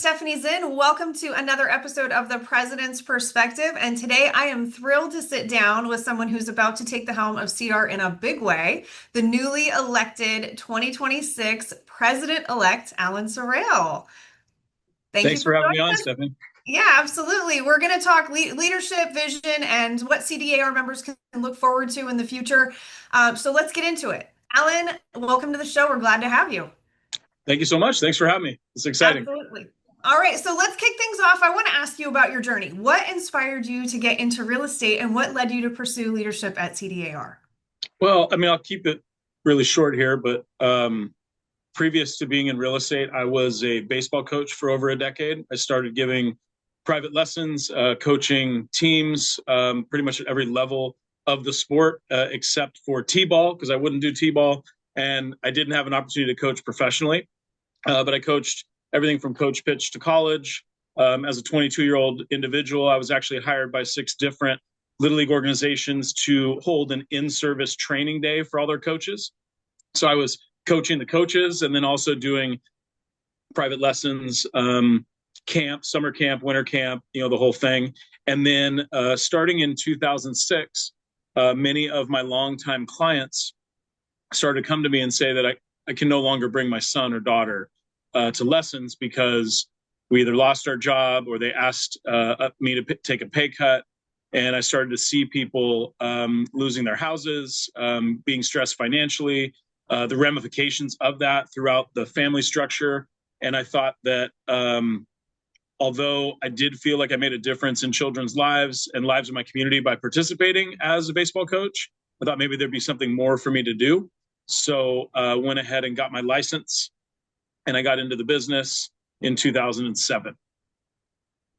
Stephenie Zinn. Welcome to another episode of The President's Perspective. And today I am thrilled to sit down with someone who's about to take the helm of CDAR in a big way, the newly elected 2026 President-Elect Alan Sarrail. Thank you Thanks for for having me joining on, us. Stephanie. Yeah, absolutely. We're going to talk leadership, vision, and what CDAR members can look forward to in the future. So let's get into it. Alan, welcome to the show. We're glad to have you. Thank you so much. Thanks for having me. It's exciting. Absolutely. All right, so let's kick things off. I want to ask you about your journey. What inspired you to get into real estate and what led you to pursue leadership at CDAR? Well, I'll keep it really short here, but previous to being in real estate, I was a baseball coach for over a decade. I started giving private lessons, coaching teams, pretty much at every level of the sport, except for T-ball, because I wouldn't do T-ball, and I didn't have an opportunity to coach professionally. But I coached everything from coach pitch to college. As a 22-year-old individual, I was actually hired by 6 different Little League organizations to hold an in-service training day for all their coaches. So I was coaching the coaches and then also doing private lessons, camp, summer camp, winter camp, the whole thing. And then starting in 2006, many of my longtime clients started to come to me and say that I can no longer bring my son or daughter to lessons because we either lost our job or they asked me to take a pay cut. And I started to see people losing their houses, being stressed financially, the ramifications of that throughout the family structure. And I thought that although I did feel like I made a difference in children's lives and lives of my community by participating as a baseball coach, I thought maybe there'd be something more for me to do. So went ahead and got my license, and I got into the business in 2007.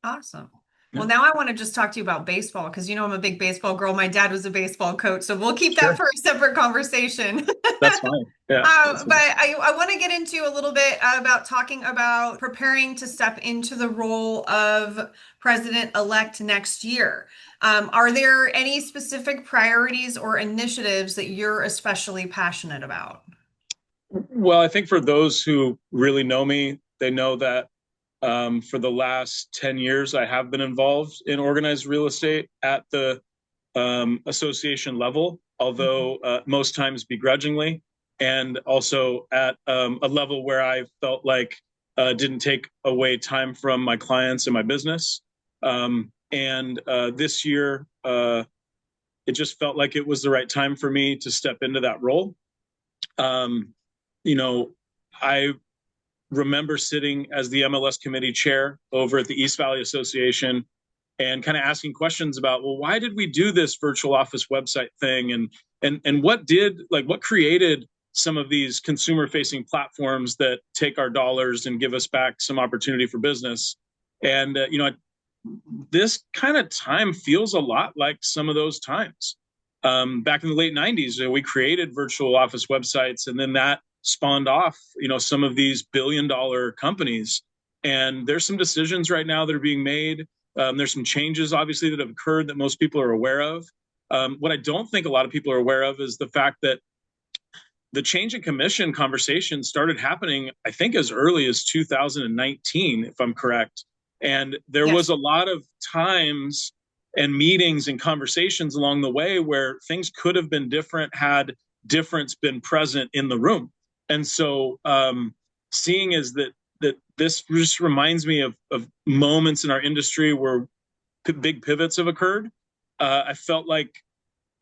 Awesome. Yeah. Well, now I want to just talk to you about baseball because I'm a big baseball girl. My dad was a baseball coach, so we'll keep that Sure. for a separate conversation. That's fine. Yeah. That's But fine. I want to get into a little bit about talking about preparing to step into the role of president-elect next year. Are there any specific priorities or initiatives that you're especially passionate about? Well, I think for those who really know me, they know that for the last 10 years, I have been involved in organized real estate at the association level, although most times begrudgingly, and also at a level where I felt like didn't take away time from my clients and my business. And this year, it just felt like it was the right time for me to step into that role. I remember sitting as the MLS committee chair over at the East Valley Association and kind of asking questions about, well, why did we do this virtual office website thing? And what created some of these consumer facing platforms that take our dollars and give us back some opportunity for business? And, this kind of time feels a lot like some of those times. Back in the late 90s, we created virtual office websites, and then that spawned off, some of these billion-dollar companies. And there's some decisions right now that are being made. There's some changes, obviously, that have occurred that most people are aware of. What I don't think a lot of people are aware of is the fact that the change in commission conversation started happening, I think, as early as 2019, if I'm correct. And there was a lot of times and meetings and conversations along the way where things could have been different had difference been present in the room. And so seeing is that this just reminds me of moments in our industry where big pivots have occurred. I felt like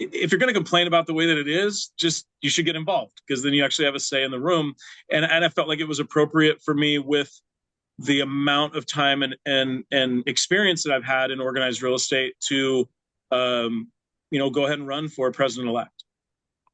if you're going to complain about the way that it is, just you should get involved because then you actually have a say in the room. And I felt like it was appropriate for me with the amount of time and experience that I've had in organized real estate to, go ahead and run for president-elect.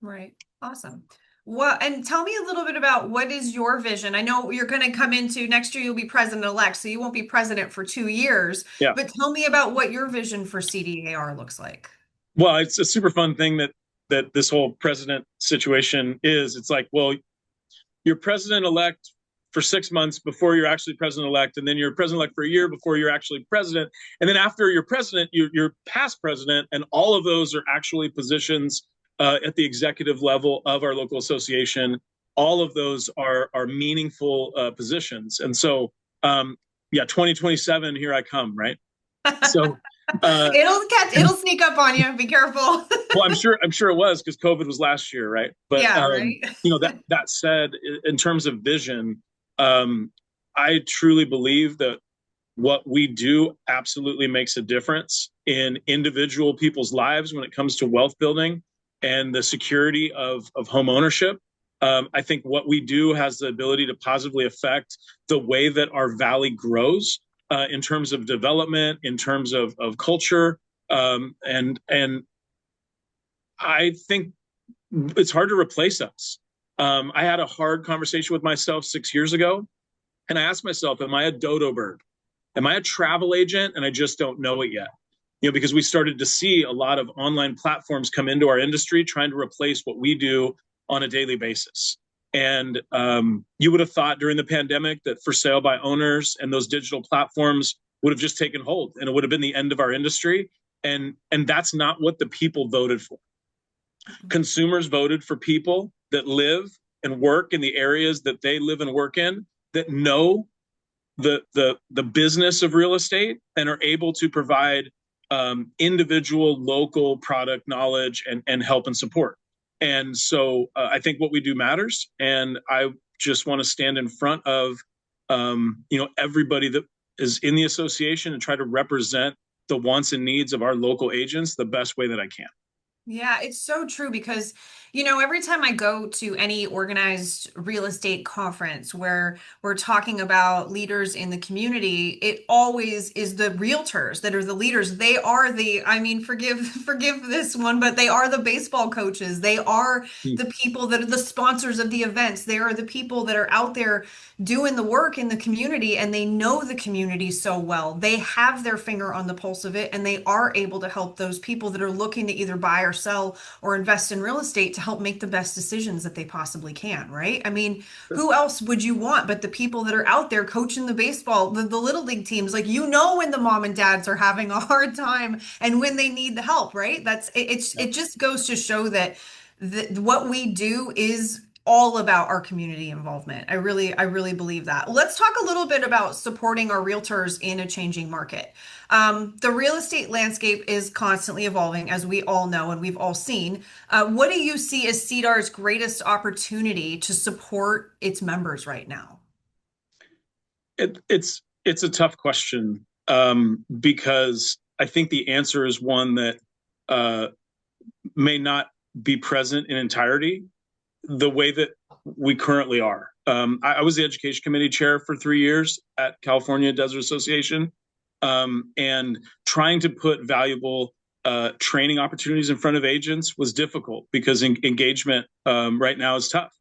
Right. Awesome. Well, and tell me a little bit about what is your vision? I know you're going to come into next year, you'll be president-elect, so you won't be president for 2 years. Yeah. But tell me about what your vision for CDAR looks like. Well, it's a super fun thing that this whole president situation is. It's like, well, you're president-elect for 6 months before you're actually president-elect, and then you're president-elect for a year before you're actually president. And then after you're president, you're past president, and all of those are actually positions at the executive level of our local association. All of those are meaningful positions. And so yeah, 2027, here I come, right? So, uh, It'll sneak up on you. Be careful. well, I'm sure it was because COVID was last year, right? But Yeah, right. that said, in terms of vision, um, I truly believe that what we do absolutely makes a difference in individual people's lives when it comes to wealth building and the security of home ownership. I think what we do has the ability to positively affect the way that our valley grows in terms of development, in terms of culture, and I think it's hard to replace us. I had a hard conversation with myself 6 years ago, and I asked myself, "Am I a dodo bird? Am I a travel agent and I just don't know it yet?" Because we started to see a lot of online platforms come into our industry trying to replace what we do on a daily basis. And you would have thought during the pandemic that for sale by owners and those digital platforms would have just taken hold and it would have been the end of our industry. And that's not what the people voted for. Consumers voted for people that live and work in the areas that they live and work in, that know the business of real estate and are able to provide individual local product knowledge and help and support. And so I think what we do matters. And I just want to stand in front of everybody that is in the association and try to represent the wants and needs of our local agents the best way that I can. Yeah, it's so true because, every time I go to any organized real estate conference where we're talking about leaders in the community, it always is the realtors that are the leaders. They are I mean, forgive this one, but they are the baseball coaches. They are the people that are the sponsors of the events. They are the people that are out there doing the work in the community and they know the community so well. They have their finger on the pulse of it and they are able to help those people that are looking to either buy or sell or invest in real estate to help make the best decisions that they possibly can, right? I mean, who else would you want but the people that are out there coaching the baseball, the little league teams? Like, when the mom and dads are having a hard time and when they need the help, right? It just goes to show that what we do is all about our community involvement. I really believe that. Let's talk a little bit about supporting our realtors in a changing market. The real estate landscape is constantly evolving, as we all know and we've all seen. What do you see as CDAR's greatest opportunity to support its members right now? It's a tough question because I think the answer is one that uh, may not be present in entirety the way that we currently are. I was the education committee chair for 3 years at California Desert Association, and trying to put valuable training opportunities in front of agents was difficult because engagement right now is tough.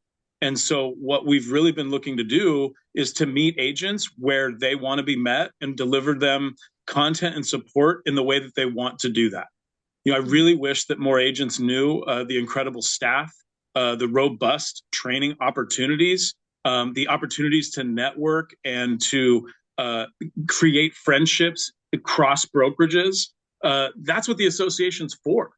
And so, what we've really been looking to do is to meet agents where they want to be met and deliver them content and support in the way that they want to do that. I really wish that more agents knew the incredible staff, the robust training opportunities, the opportunities to network and to create friendships across brokerages. That's what the association's for.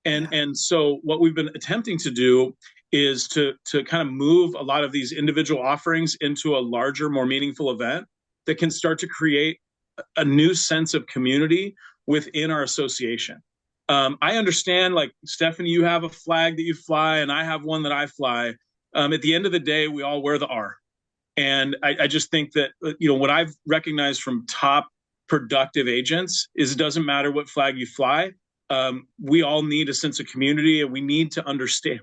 And so what we've been attempting to do is to kind of move a lot of these individual offerings into a larger, more meaningful event that can start to create a new sense of community within our association. I understand, like, Stephenie, you have a flag that you fly, and I have one that I fly. At the end of the day, we all wear the R. And I just think that, what I've recognized from top productive agents is it doesn't matter what flag you fly. We all need a sense of community, and we need to understand,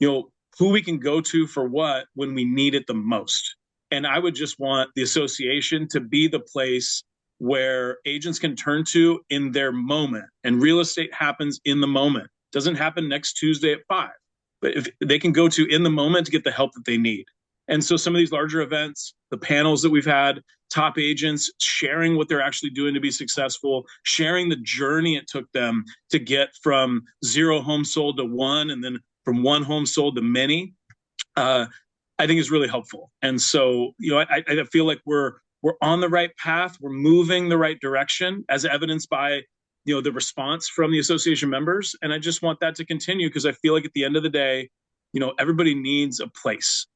who we can go to for what when we need it the most. And I would just want the association to be the place where agents can turn to in their moment. And real estate happens in the moment. It doesn't happen next Tuesday at 5. But if they can go to in the moment to get the help that they need. And so some of these larger events, the panels that we've had, top agents sharing what they're actually doing to be successful, sharing the journey it took them to get from 0 homes sold to 1, and then from 1 home sold to many, I think is really helpful. And so, I feel like we're on the right path. We're moving the right direction, as evidenced by the response from the association members. And I just want that to continue because I feel like at the end of the day, everybody needs a place.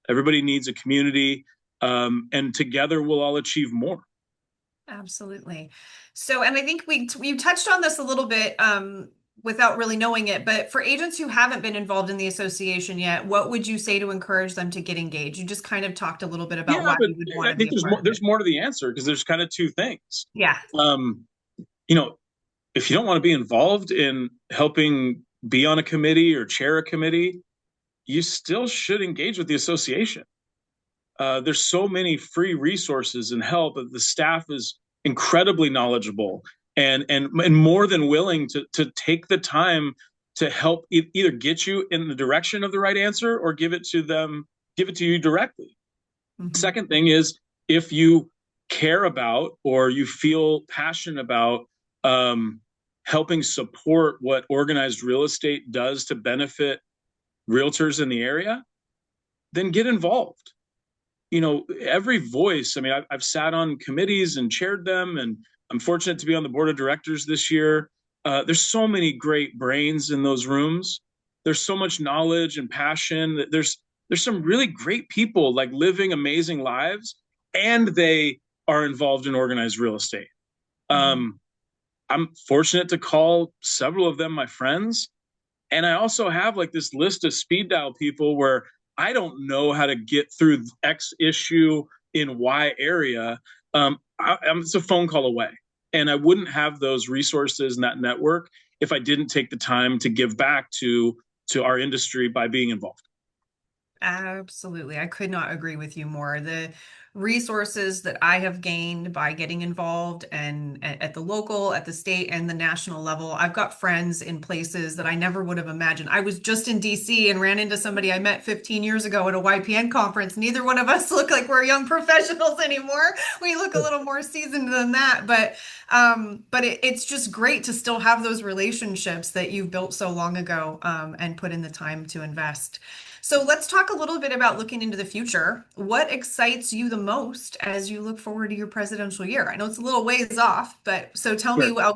Everybody needs a community. and together we'll all achieve more. Absolutely. So, and I think we touched on this a little bit without really knowing it, but for agents who haven't been involved in the association yet, what would you say to encourage them to get engaged? You just kind of talked a little bit about Yeah, why but you would want I to be think a part of there's it. more to the answer because there's kind of two things. Yeah. Um, you know, if you don't want to be involved in helping be on a committee or chair a committee, you still should engage with the association. There's so many free resources and help. The staff is incredibly knowledgeable and more than willing to take the time to help either get you in the direction of the right answer or give it to you directly. Mm-hmm. Second thing is, if you care about or you feel passionate about helping support what organized real estate does to benefit realtors in the area, then get involved. Every voice, I mean, I've sat on committees and chaired them, and I'm fortunate to be on the board of directors this year. There's so many great brains in those rooms. There's so much knowledge and passion. There's some really great people like living amazing lives, and they are involved in organized real estate. Mm-hmm. I'm fortunate to call several of them my friends. And I also have like this list of speed dial people where I don't know how to get through X issue in Y area. It's a phone call away. And I wouldn't have those resources and that network if I didn't take the time to give back to our industry by being involved. Absolutely. I could not agree with you more. The resources that I have gained by getting involved and at the local, at the state, and the national level, I've got friends in places that I never would have imagined. I was just in DC and ran into somebody I met 15 years ago at a YPN conference. Neither one of us look like we're young professionals anymore. We look a little more seasoned than that, but it's just great to still have those relationships that you've built so long ago, and put in the time to invest. So let's talk a little bit about looking into the future. What excites you the most as you look forward to your presidential year? I know it's a little ways off, but so tell me, Sure.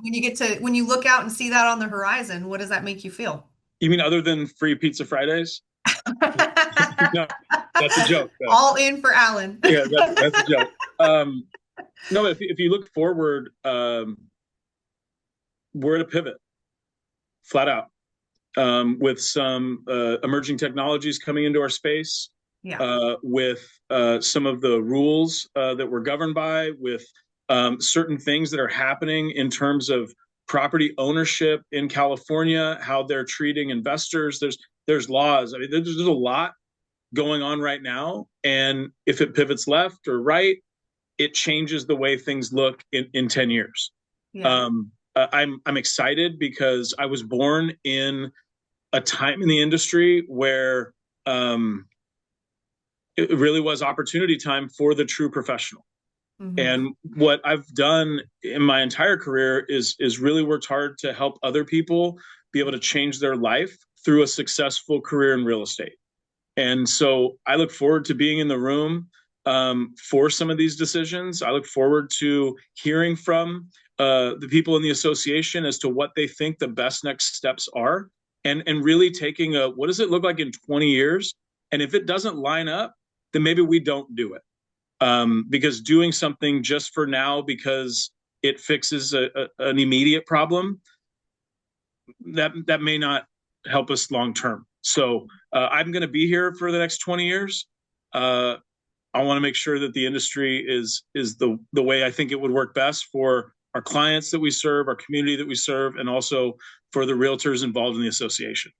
when you look out and see that on the horizon, what does that make you feel? You mean other than free pizza Fridays? No, that's a joke. Though. All in for Alan. Yeah, that's a joke. No, if you look forward, we're at a pivot, flat out. With some emerging technologies coming into our space, Yeah. with some of the rules that we're governed by, with certain things that are happening in terms of property ownership in California, how they're treating investors. There's laws. I mean, there's a lot going on right now, and if it pivots left or right, it changes the way things look in 10 years. Yeah. I'm excited because I was born in a time in the industry where it really was opportunity time for the true professional. Mm-hmm. And what I've done in my entire career is really worked hard to help other people be able to change their life through a successful career in real estate. And so I look forward to being in the room for some of these decisions. I look forward to hearing from the people in the association as to what they think the best next steps are, and really taking what does it look like in 20 years? And if it doesn't line up, then maybe we don't do it. Because doing something just for now because it fixes an immediate problem, that may not help us long term. So I'm going to be here for the next 20 years. I want to make sure that the industry is the way I think it would work best for our clients that we serve, our community that we serve, and also for the realtors involved in the association.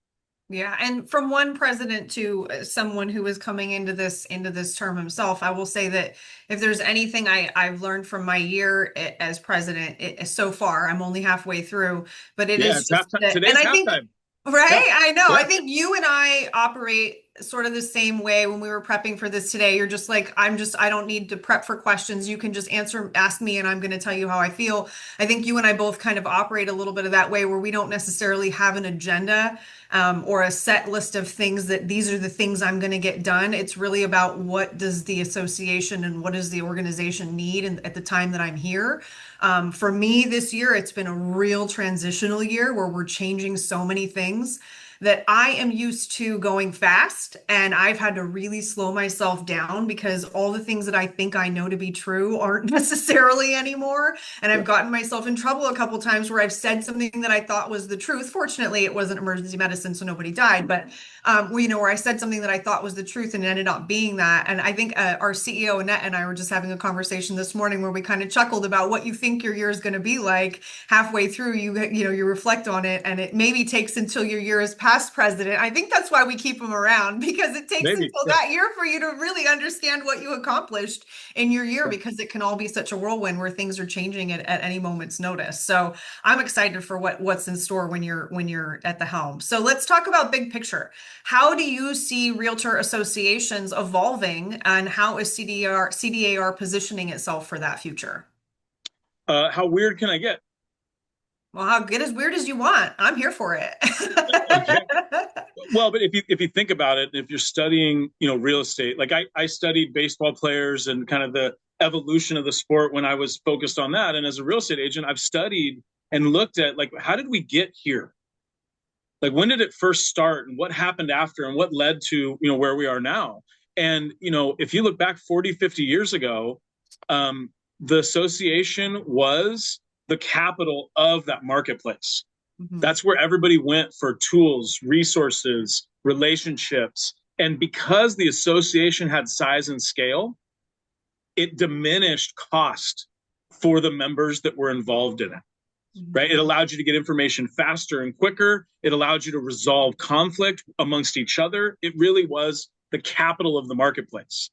Yeah, and from one president to someone who is coming into this term himself, I will say that if there's anything I've learned from my year as president, so far, I'm only halfway through, but it Yeah, is it's just halftime. that, and Today's I think, halftime. Yeah, right? I know. yeah. I think you and I operate sort of the same way. When we were prepping for this today, you're just like, I don't need to prep for questions. You can just ask me, and I'm going to tell you how I feel. I think you and I both kind of operate a little bit of that way where we don't necessarily have an agenda, or a set list of things that these are the things I'm going to get done. It's really about what does the association and what does the organization need at the time that I'm here. For me this year, it's been a real transitional year where we're changing so many things. that I am used to going fast and I've had to really slow myself down because all the things that I think I know to be true aren't necessarily anymore. And I've gotten myself in trouble a couple times where I've said something that I thought was the truth. Fortunately, it wasn't emergency medicine, so nobody died, but where I said something that I thought was the truth and it ended up being that. And I think our CEO Annette and I were just having a conversation this morning where we kind of chuckled about what you think your year is going to be like. Halfway through, you reflect on it, and it maybe takes until your year is past president. I think that's why we keep them around, because it takes Maybe. until Yeah. that year for you to really understand what you accomplished in your year, because it can all be such a whirlwind where things are changing at any moment's notice. So I'm excited for what's in store when you're at the helm. So let's talk about big picture. How do you see realtor associations evolving, and how is CDAR positioning itself for that future? How weird can I get? Well, how get as weird as you want. I'm here for it. Okay. Well, but if you think about it, if you're studying, real estate, like I studied baseball players and kind of the evolution of the sport when I was focused on that. And as a real estate agent, I've studied and looked at, like, how did we get here? Like, when did it first start and what happened after and what led to, where we are now? And, if you look back 40, 50 years ago, the association was the capital of that marketplace. Mhm. That's where everybody went for tools, resources, relationships. And because the association had size and scale, it diminished cost for the members that were involved in it, right? It allowed you to get information faster and quicker. It allowed you to resolve conflict amongst each other. It really was the capital of the marketplace.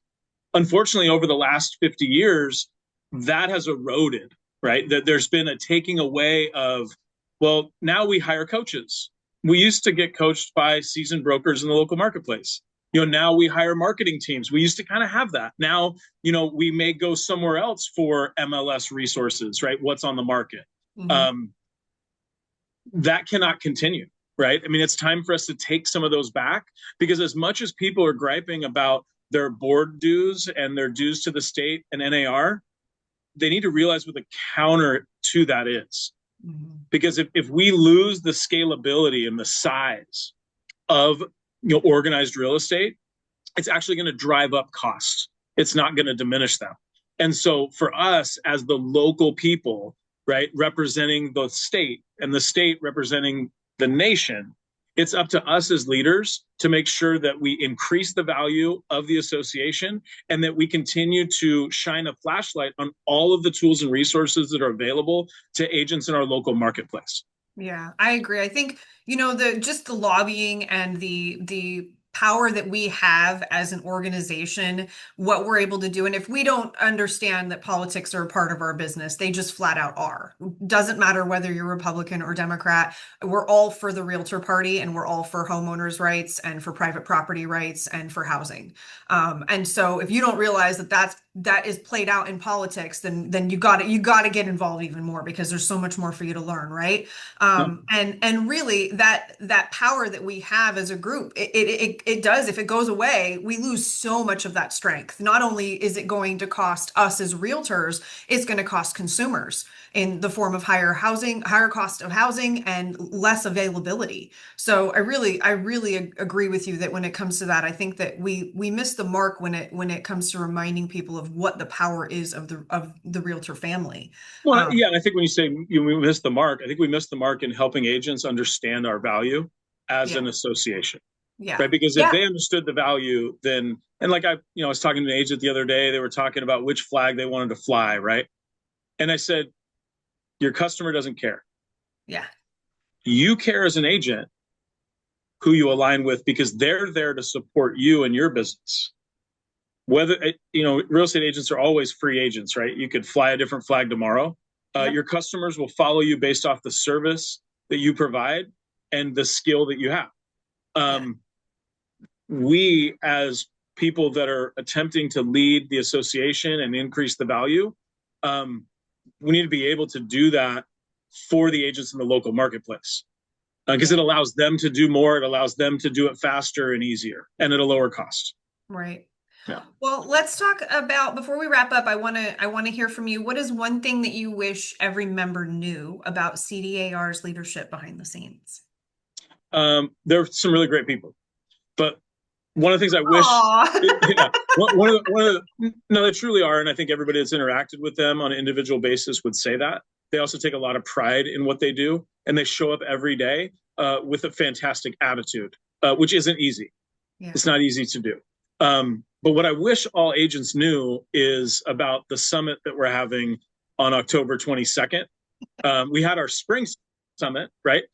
Unfortunately, over the last 50 years, that has eroded, right? That there's been a taking away of, well, now we hire coaches. We used to get coached by seasoned brokers in the local marketplace. Now we hire marketing teams. We used to kind of have that. Now, we may go somewhere else for MLS resources, right? What's on the market. Mhm. That cannot continue, right? I mean, it's time for us to take some of those back, because as much as people are griping about their board dues and their dues to the state and NAR, they need to realize what the counter to that is. Mhm. Because if we lose the scalability and the size of organized real estate, it's actually going to drive up costs. It's not going to diminish them. And so for us as the local people, right, representing the state and the state representing the nation, it's up to us as leaders to make sure that we increase the value of the association and that we continue to shine a flashlight on all of the tools and resources that are available to agents in our local marketplace. Yeah, I agree. I think, the lobbying and the power that we have as an organization, what we're able to do. And if we don't understand that politics are a part of our business, they just flat out are. Doesn't matter whether you're Republican or Democrat. We're all for the realtor party, and we're all for homeowners' rights and for private property rights and for housing. And so if you don't realize that is played out in politics, then you got to get involved even more, because there's so much more for you to learn, right? And really that power that we have as a group, it does, if it goes away, we lose so much of that strength. Not only is it going to cost us as realtors, it's going to cost consumers in the form of higher cost of housing and less availability. So I really agree with you that when it comes to that, I think that we miss the mark when it comes to reminding people of what the power is of the realtor family. Well, yeah, and I think when you say we missed the mark, I think we missed the mark in helping agents understand our value as Yeah. an association, Yeah. right? Because if Yeah. they understood the value, then, and like I was talking to an agent the other day, they were talking about which flag they wanted to fly, right? And I said, your customer doesn't care. Yeah. You care as an agent who you align with, because they're there to support you and your business. Whether, real estate agents are always free agents, right? You could fly a different flag tomorrow. Yep. Your customers will follow you based off the service that you provide and the skill that you have. We, as people that are attempting to lead the association and increase the value, we need to be able to do that for the agents in the local marketplace, because it allows them to do more. It allows them to do it faster and easier and at a lower cost. Right. Yeah. Well, let's talk about, before we wrap up, I want to hear from you. What is one thing that you wish every member knew about CDAR's leadership behind the scenes? There are some really great people, but one of the things I wish, Aw. yeah, no, they truly are, and I think everybody that's interacted with them on an individual basis would say that. They also take a lot of pride in what they do, and they show up every day with a fantastic attitude, which isn't easy. Yeah. It's not easy to do. But what I wish all agents knew is about the summit that we're having on October 22nd. We had our spring summit, right?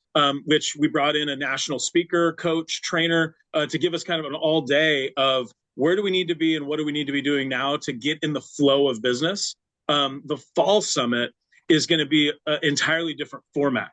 Which we brought in a national speaker, coach, trainer to give us kind of an all day of where do we need to be and what do we need to be doing now to get in the flow of business. The fall summit is going to be an entirely different format.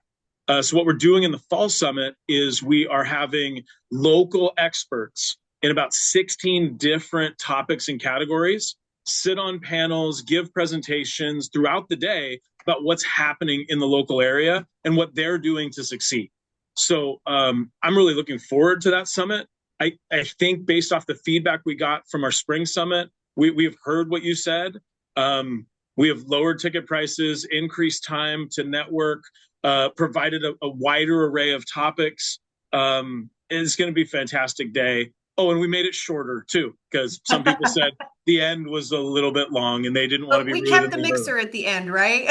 So what we're doing in the fall summit is we are having local experts in about 16 different topics and categories sit on panels, give presentations throughout the day about what's happening in the local area and what they're doing to succeed. So I'm really looking forward to that summit. I think based off the feedback we got from our spring summit, we've heard what you said. We have lowered ticket prices, increased time to network, provided a wider array of topics. It's going to be a fantastic day. Oh, and we made it shorter too, because some people said the end was a little bit long and they didn't want to be We rude. kept the mixer at the end, right?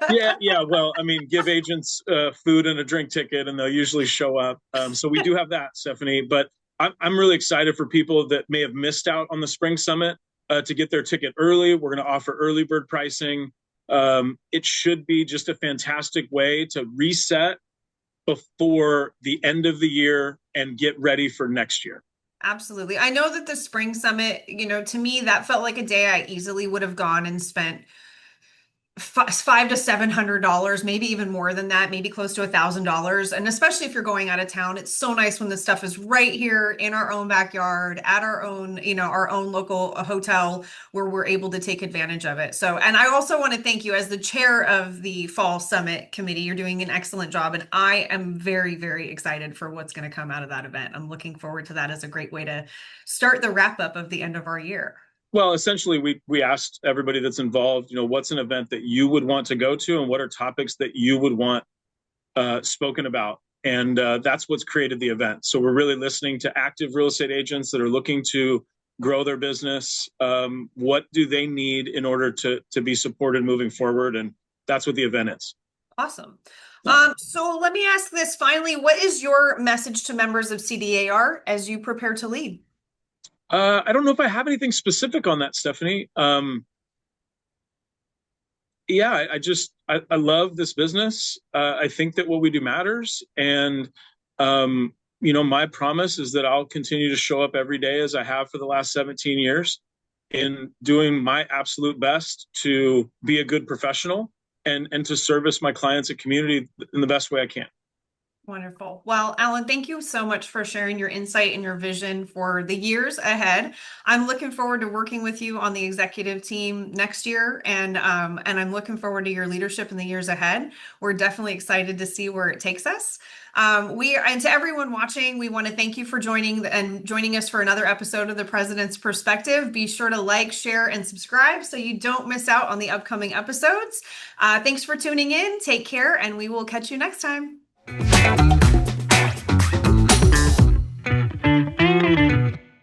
Yeah. Well, I mean, give agents food and a drink ticket and they'll usually show up. So we do have that, Stephenie. But I'm really excited for people that may have missed out on the spring summit to get their ticket early. We're going to offer early bird pricing. It should be just a fantastic way to reset before the end of the year and get ready for next year. Absolutely. I know that the spring summit, to me, that felt like a day I easily would have gone and spent $500 to $700, maybe even more than that, maybe close to $1,000. And especially if you're going out of town, it's so nice when the stuff is right here in our own backyard, at our own, our own local hotel where we're able to take advantage of it. So, and I also want to thank you as the chair of the Fall Summit Committee. You're doing an excellent job. And I am very, very excited for what's going to come out of that event. I'm looking forward to that as a great way to start the wrap up of the end of our year. Well, essentially, we asked everybody that's involved, what's an event that you would want to go to and what are topics that you would want spoken about? And that's what's created the event. So we're really listening to active real estate agents that are looking to grow their business. What do they need in order to be supported moving forward? And that's what the event is. Awesome. So let me ask this finally, what is your message to members of CDAR as you prepare to lead? I don't know if I have anything specific on that, Stephenie. Yeah, I love this business. I think that what we do matters. And, my promise is that I'll continue to show up every day as I have for the last 17 years in doing my absolute best to be a good professional and to service my clients and community in the best way I can. Wonderful. Well, Alan, thank you so much for sharing your insight and your vision for the years ahead. I'm looking forward to working with you on the executive team next year, and I'm looking forward to your leadership in the years ahead. We're definitely excited to see where it takes us. And to everyone watching, we want to thank you for joining us for another episode of The President's Perspective. Be sure to like, share, and subscribe so you don't miss out on the upcoming episodes. Thanks for tuning in. Take care, and we will catch you next time.